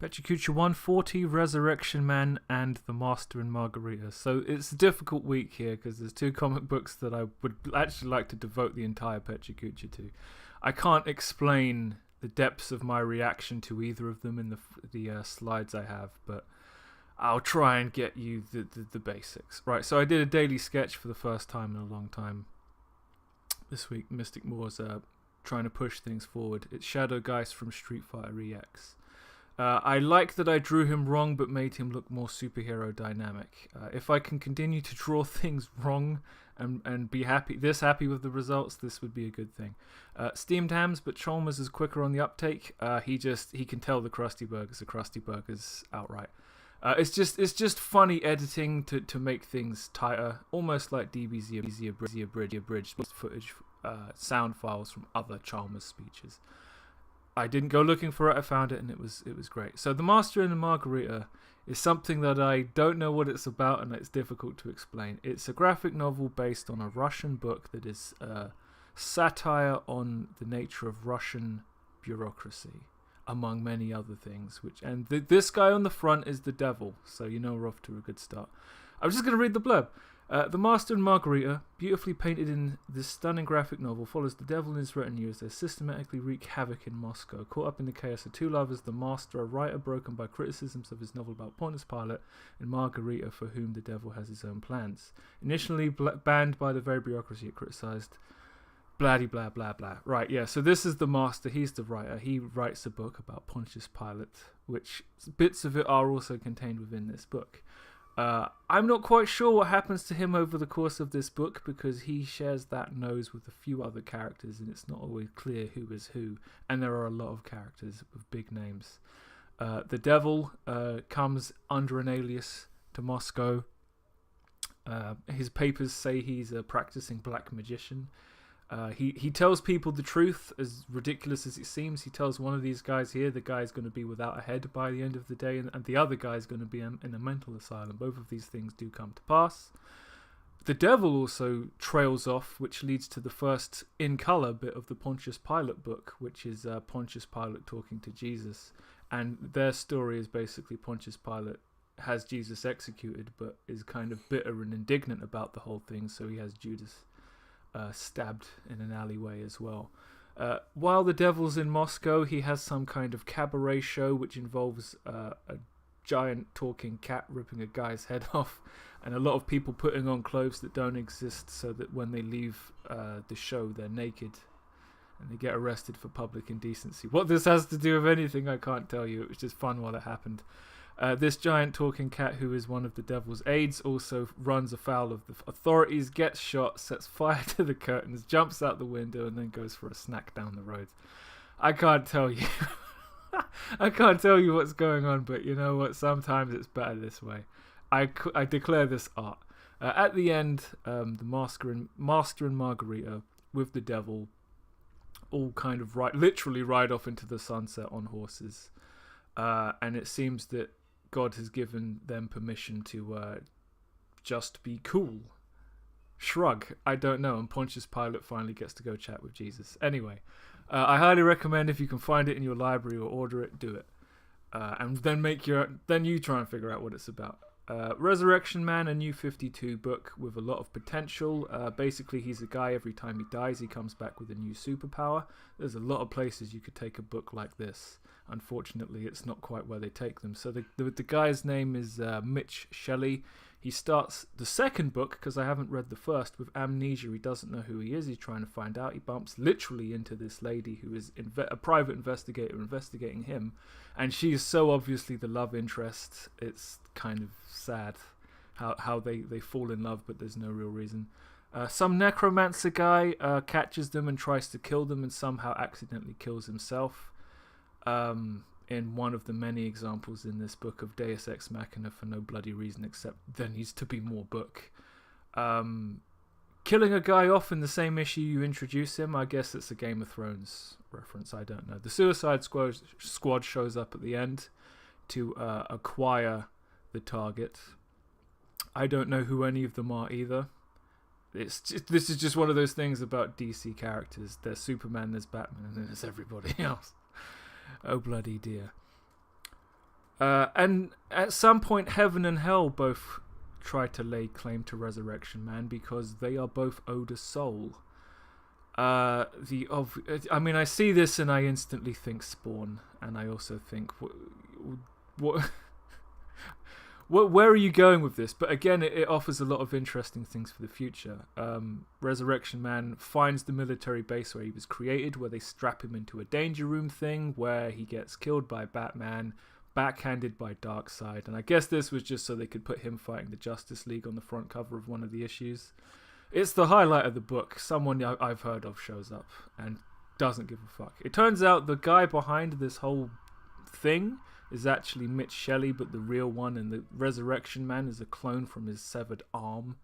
Pecha Kucha 140, Resurrection Man, and The Master and Margarita. So it's a difficult week here because there's two comic books that I would actually like to devote the entire Pecha Kucha to. I can't explain the depths of my reaction to either of them in the slides I have, but I'll try and get you the basics. Right, so I did a daily sketch for the first time in a long time this week. Mystic Moore's trying to push things forward. It's Shadow Geist from Street Fighter EX. I like that I drew him wrong but made him look more superhero dynamic. If I can continue to draw things wrong and be happy with the results, this would be a good thing. Steamed Hams, but Chalmers is quicker on the uptake. He can tell the Krusty Burgers are Krusty Burgers outright. It's just funny editing to make things tighter, almost like DBZ abridged footage, sound files from other Chalmers speeches. I didn't go looking for it. I found it, and it was great. So The Master and the Margarita is something that I don't know what it's about, and it's difficult to explain. It's a graphic novel based on a Russian book that is satire on the nature of Russian bureaucracy, among many other things. This guy on the front is the devil, so you know we're off to a good start. I'm just going to read the blurb. The Master and Margarita, beautifully painted in this stunning graphic novel, follows the devil and his retinue as they systematically wreak havoc in Moscow. Caught up in the chaos of two lovers, the Master, a writer broken by criticisms of his novel about Pontius Pilate, and Margarita, for whom the devil has his own plans. Initially banned by the very bureaucracy it criticised. Blah blah blah blah. Right, yeah, so this is the Master, he's the writer. He writes a book about Pontius Pilate, which bits of it are also contained within this book. I'm not quite sure what happens to him over the course of this book because he shares that nose with a few other characters and it's not always clear who is who, and there are a lot of characters with big names. The devil comes under an alias to Moscow. His papers say he's a practicing black magician. He tells people the truth, as ridiculous as it seems. He tells one of these guys here the guy's going to be without a head by the end of the day, and the other guy's going to be in a mental asylum. Both of these things do come to pass. The devil also trails off, which leads to the first in-colour bit of the Pontius Pilate book, which is Pontius Pilate talking to Jesus. And their story is basically Pontius Pilate has Jesus executed, but is kind of bitter and indignant about the whole thing, so he has Judas stabbed in an alleyway as well. While the devil's in Moscow, he has some kind of cabaret show which involves a giant talking cat ripping a guy's head off, and a lot of people putting on clothes that don't exist so that when they leave the show they're naked and they get arrested for public indecency. What this has to do with anything I can't tell you. It was just fun while it happened. This giant talking cat, who is one of the devil's aides, also runs afoul of the authorities, gets shot, sets fire to the curtains, jumps out the window, and then goes for a snack down the road. I can't tell you. I can't tell you what's going on, but you know what? Sometimes it's better this way. I declare this art. At the end, the Master and Margarita with the devil all kind of literally ride off into the sunset on horses. And it seems that God has given them permission to just be cool. Shrug. I don't know. And Pontius Pilate finally gets to go chat with Jesus. Anyway, I highly recommend, if you can find it in your library or order it, do it. And then you try and figure out what it's about. Resurrection Man, a new 52 book with a lot of potential. Basically, he's a guy, every time he dies, he comes back with a new superpower. There's a lot of places you could take a book like this. Unfortunately, it's not quite where they take them. So the guy's name is Mitch Shelley. He starts the second book, because I haven't read the first, with amnesia. He doesn't know who he is. He's trying to find out. He bumps literally into this lady who is a private investigator investigating him. And she is so obviously the love interest. It's kind of sad how they fall in love, but there's no real reason. Some necromancer guy catches them and tries to kill them and somehow accidentally kills himself. In one of the many examples in this book of Deus Ex Machina for no bloody reason except there needs to be more book. Killing a guy off in the same issue you introduce him, I guess it's a Game of Thrones reference, I don't know. The Suicide Squad shows up at the end to acquire the target. I don't know who any of them are either. This is just one of those things about DC characters. There's Superman, there's Batman, and then there's everybody else. Oh bloody dear. And at some point, Heaven and Hell both try to lay claim to Resurrection Man because they are both owed a soul. I see this and I instantly think Spawn, and I also think what where are you going with this? But again, it offers a lot of interesting things for the future. Resurrection Man finds the military base where he was created, where they strap him into a danger room thing, where he gets killed by Batman, backhanded by Darkseid, and I guess this was just so they could put him fighting the Justice League on the front cover of one of the issues. It's the highlight of the book. Someone I've heard of shows up and doesn't give a fuck. It turns out the guy behind this whole thing is actually Mitch Shelley, but the real one, and the Resurrection Man is a clone from his severed arm.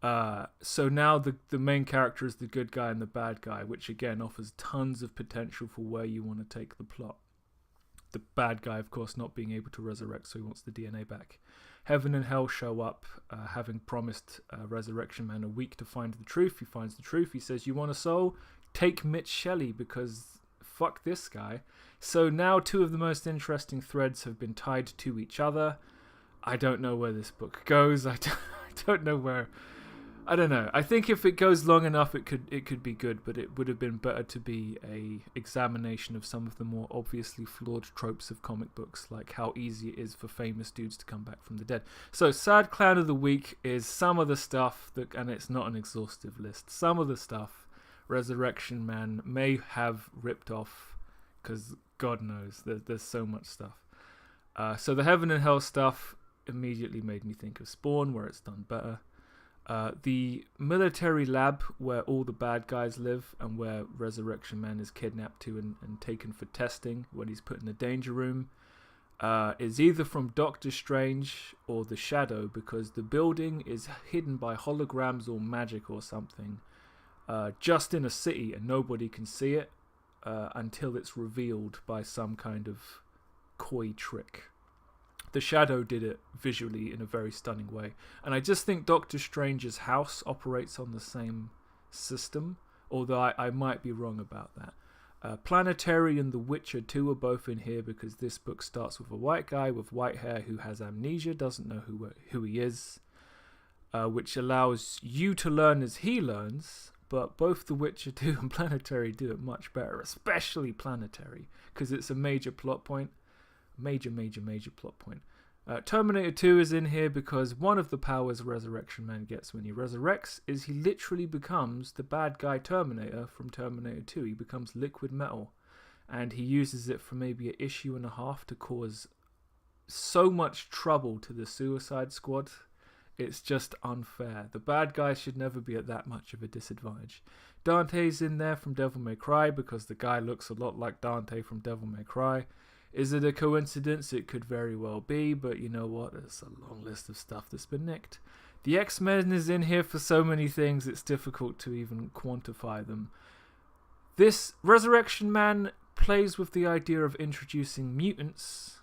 So now the main character is the good guy and the bad guy, which again offers tons of potential for where you want to take the plot. The bad guy, of course, not being able to resurrect, so he wants the DNA back. Heaven and Hell show up, having promised Resurrection Man a week to find the truth. He finds the truth. He says, "You want a soul? Take Mitch Shelley, because fuck this guy." So now two of the most interesting threads have been tied to each other. I don't know where this book goes. I don't know where. I don't know. I think if it goes long enough, it could be good, but it would have been better to be a examination of some of the more obviously flawed tropes of comic books, like how easy it is for famous dudes to come back from the dead. So, Sad Clown of the Week is some of the stuff that, and it's not an exhaustive list, some of the stuff Resurrection Man may have ripped off, because God knows, there's so much stuff. So the Heaven and Hell stuff immediately made me think of Spawn, where it's done better. The military lab where all the bad guys live and where Resurrection Man is kidnapped to and taken for testing when he's put in the danger room is either from Doctor Strange or the Shadow, because the building is hidden by holograms or magic or something just in a city, and nobody can see it until it's revealed by some kind of coy trick. The Shadow did it visually in a very stunning way. And I just think Doctor Strange's house operates on the same system, although I might be wrong about that. Planetary and The Witcher 2 are both in here because this book starts with a white guy with white hair who has amnesia, doesn't know who he is, which allows you to learn as he learns, but both The Witcher 2 and Planetary do it much better, especially Planetary, because it's a major plot point. Major plot point. Terminator 2 is in here because one of the powers Resurrection Man gets when he resurrects is he literally becomes the bad guy Terminator from Terminator 2. He becomes liquid metal, and he uses it for maybe an issue and a half to cause so much trouble to the Suicide Squad. It's just unfair. The bad guy should never be at that much of a disadvantage. Dante's in there from Devil May Cry because the guy looks a lot like Dante from Devil May Cry. Is it a coincidence? It could very well be, but you know what? There's a long list of stuff that's been nicked. The X-Men is in here for so many things, it's difficult to even quantify them. This Resurrection Man plays with the idea of introducing mutants,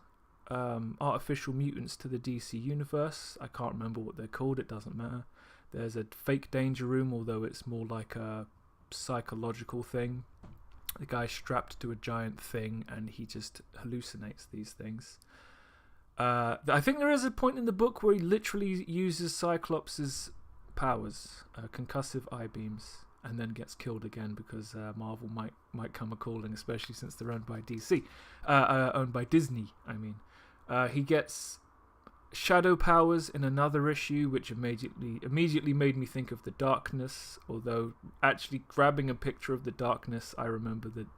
artificial mutants to the DC universe. I can't remember what they're called, it doesn't matter. There's a fake danger room, although it's more like a psychological thing. The guy's strapped to a giant thing and he just hallucinates these things. I think there is a point in the book where he literally uses Cyclops' powers, concussive eye beams, and then gets killed again because Marvel might come a-calling, especially since they're owned by DC. Owned by Disney, I mean. He gets shadow powers in another issue, which immediately made me think of The Darkness, although actually grabbing a picture of The Darkness, I remember that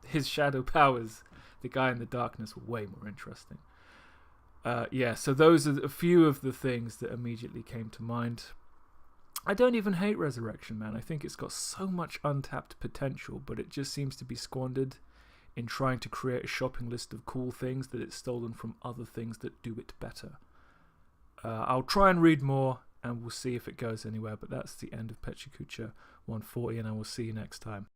his shadow powers, the guy in The Darkness, were way more interesting. So those are a few of the things that immediately came to mind. I don't even hate Resurrection Man. I think it's got so much untapped potential, but it just seems to be squandered in trying to create a shopping list of cool things that it's stolen from other things that do it better. I'll try and read more, and we'll see if it goes anywhere, but that's the end of Pecha Kucha 140, and I will see you next time.